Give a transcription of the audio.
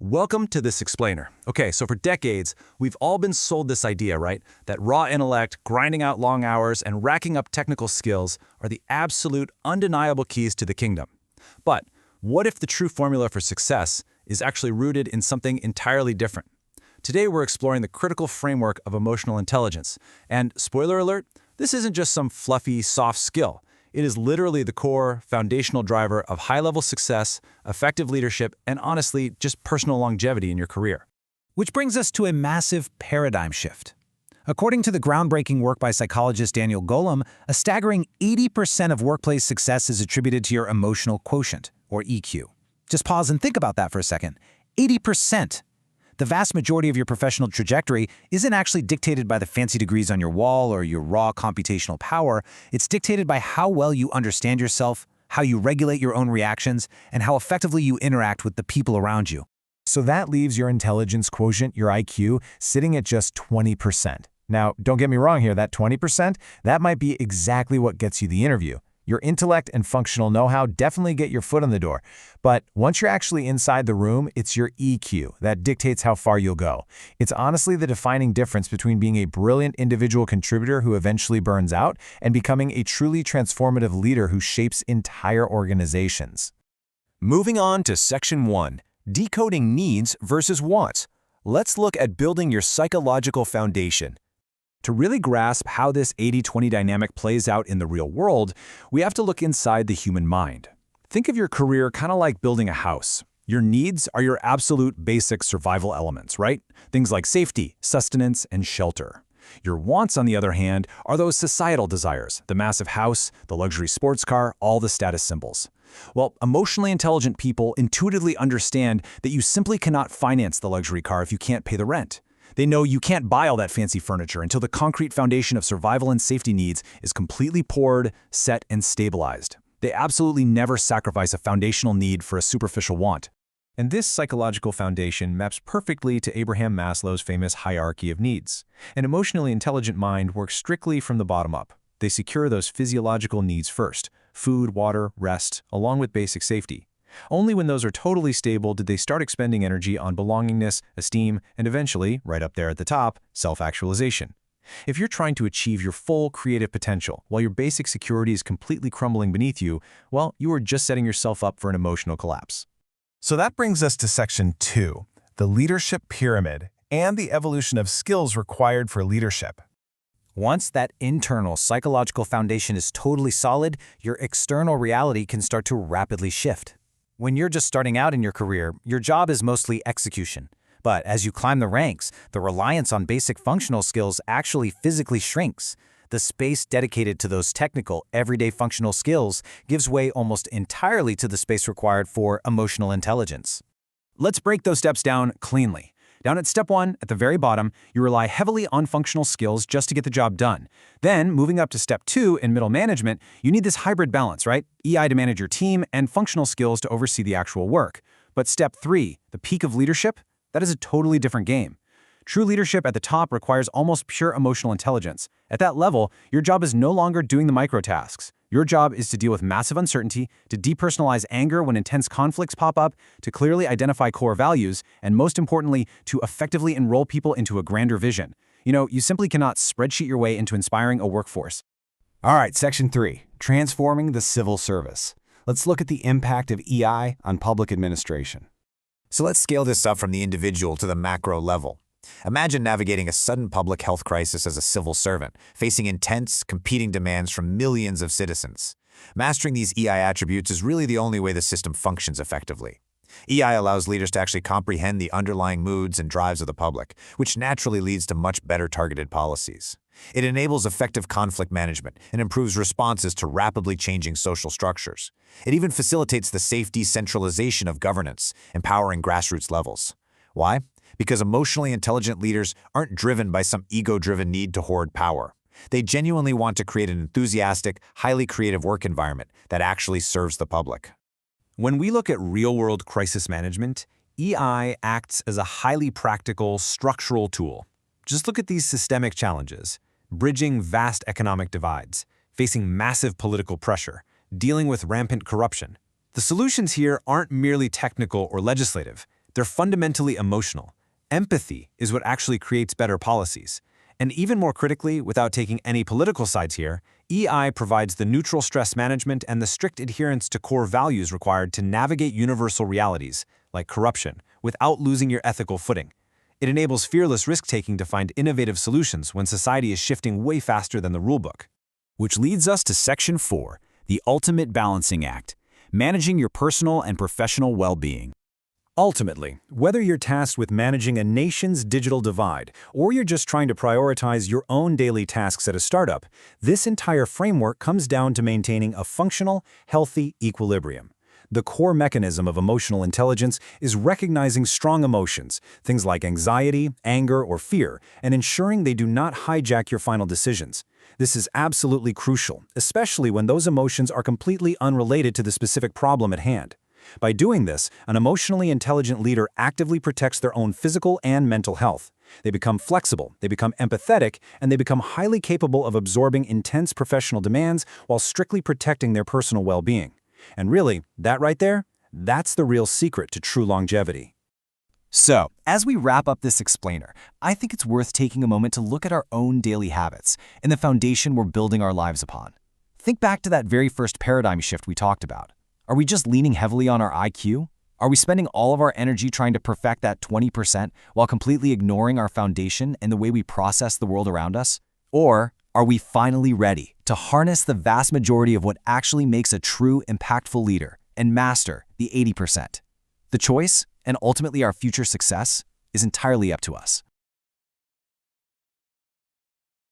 Welcome to This Explainer. Okay, so for decades, we've all been sold this idea, right? That raw intellect, grinding out long hours, and racking up technical skills are the absolute, undeniable keys to the kingdom. But what if the true formula for success is actually rooted in something entirely different? Today, we're exploring the critical framework of emotional intelligence. And spoiler alert, this isn't just some fluffy, soft skill. It is literally the core, foundational driver of high-level success, effective leadership, and honestly, just personal longevity in your career. Which brings us to a massive paradigm shift. According to the groundbreaking work by psychologist Daniel Goleman, a staggering 80% of workplace success is attributed to your emotional quotient, or EQ. Just pause and think about that for a second. 80%! The vast majority of your professional trajectory isn't actually dictated by the fancy degrees on your wall or your raw computational power. It's dictated by how well you understand yourself, how you regulate your own reactions, and how effectively you interact with the people around you. So that leaves your intelligence quotient, your IQ, sitting at just 20%. Now, don't get me wrong here, that 20%, that might be exactly what gets you the interview. Your intellect and functional know-how definitely get your foot in the door. But once you're actually inside the room, it's your EQ that dictates how far you'll go. It's honestly the defining difference between being a brilliant individual contributor who eventually burns out and becoming a truly transformative leader who shapes entire organizations. Moving on to Section 1, Decoding Needs versus Wants. Let's look at building your psychological foundation. To really grasp how this 80-20 dynamic plays out in the real world, we have to look inside the human mind. Think of your career kind of like building a house. Your needs are your absolute basic survival elements, right? Things like safety, sustenance, and shelter. Your wants, on the other hand, are those societal desires, the massive house, the luxury sports car, all the status symbols. Well, emotionally intelligent people intuitively understand that you simply cannot finance the luxury car if you can't pay the rent. They know you can't buy all that fancy furniture until the concrete foundation of survival and safety needs is completely poured, set, and stabilized. They absolutely never sacrifice a foundational need for a superficial want. And this psychological foundation maps perfectly to Abraham Maslow's famous hierarchy of needs. An emotionally intelligent mind works strictly from the bottom up. They secure those physiological needs first: food, water, rest, along with basic safety. Only when those are totally stable did they start expending energy on belongingness, esteem, and eventually, right up there at the top, self-actualization. If you're trying to achieve your full creative potential while your basic security is completely crumbling beneath you, well, you are just setting yourself up for an emotional collapse. So that brings us to Section 2, the leadership pyramid and the evolution of skills required for leadership. Once that internal psychological foundation is totally solid, your external reality can start to rapidly shift. When you're just starting out in your career, your job is mostly execution. But as you climb the ranks, the reliance on basic functional skills actually physically shrinks. The space dedicated to those technical, everyday functional skills gives way almost entirely to the space required for emotional intelligence. Let's break those steps down cleanly. Down at step 1, at the very bottom, you rely heavily on functional skills just to get the job done. Then, moving up to step 2 in middle management, you need this hybrid balance, right? EI to manage your team and functional skills to oversee the actual work. But step 3, the peak of leadership, that is a totally different game. True leadership at the top requires almost pure emotional intelligence. At that level, your job is no longer doing the micro tasks. Your job is to deal with massive uncertainty, to depersonalize anger when intense conflicts pop up, to clearly identify core values, and most importantly, to effectively enroll people into a grander vision. You simply cannot spreadsheet your way into inspiring a workforce. All right, Section 3, Transforming the Civil Service. Let's look at the impact of EI on public administration. So let's scale this up from the individual to the macro level. Imagine navigating a sudden public health crisis as a civil servant, facing intense, competing demands from millions of citizens. Mastering these EI attributes is really the only way the system functions effectively. EI allows leaders to actually comprehend the underlying moods and drives of the public, which naturally leads to much better targeted policies. It enables effective conflict management and improves responses to rapidly changing social structures. It even facilitates the safe decentralization of governance, empowering grassroots levels. Why? Because emotionally intelligent leaders aren't driven by some ego-driven need to hoard power. They genuinely want to create an enthusiastic, highly creative work environment that actually serves the public. When we look at real-world crisis management, EI acts as a highly practical, structural tool. Just look at these systemic challenges: bridging vast economic divides, facing massive political pressure, dealing with rampant corruption. The solutions here aren't merely technical or legislative. They're fundamentally emotional. Empathy is what actually creates better policies. And even more critically, without taking any political sides here, EI provides the neutral stress management and the strict adherence to core values required to navigate universal realities, like corruption, without losing your ethical footing. It enables fearless risk-taking to find innovative solutions when society is shifting way faster than the rulebook. Which leads us to Section 4, the ultimate balancing act, managing your personal and professional well-being. Ultimately, whether you're tasked with managing a nation's digital divide or you're just trying to prioritize your own daily tasks at a startup, this entire framework comes down to maintaining a functional, healthy equilibrium. The core mechanism of emotional intelligence is recognizing strong emotions, things like anxiety, anger, or fear, and ensuring they do not hijack your final decisions. This is absolutely crucial, especially when those emotions are completely unrelated to the specific problem at hand. By doing this, an emotionally intelligent leader actively protects their own physical and mental health. They become flexible, they become empathetic, and they become highly capable of absorbing intense professional demands while strictly protecting their personal well-being. And really, that right there, that's the real secret to true longevity. So, as we wrap up this explainer, I think it's worth taking a moment to look at our own daily habits and the foundation we're building our lives upon. Think back to that very first paradigm shift we talked about. Are we just leaning heavily on our IQ? Are we spending all of our energy trying to perfect that 20% while completely ignoring our foundation and the way we process the world around us? Or are we finally ready to harness the vast majority of what actually makes a true, impactful leader and master the 80%? The choice, and ultimately our future success, is entirely up to us.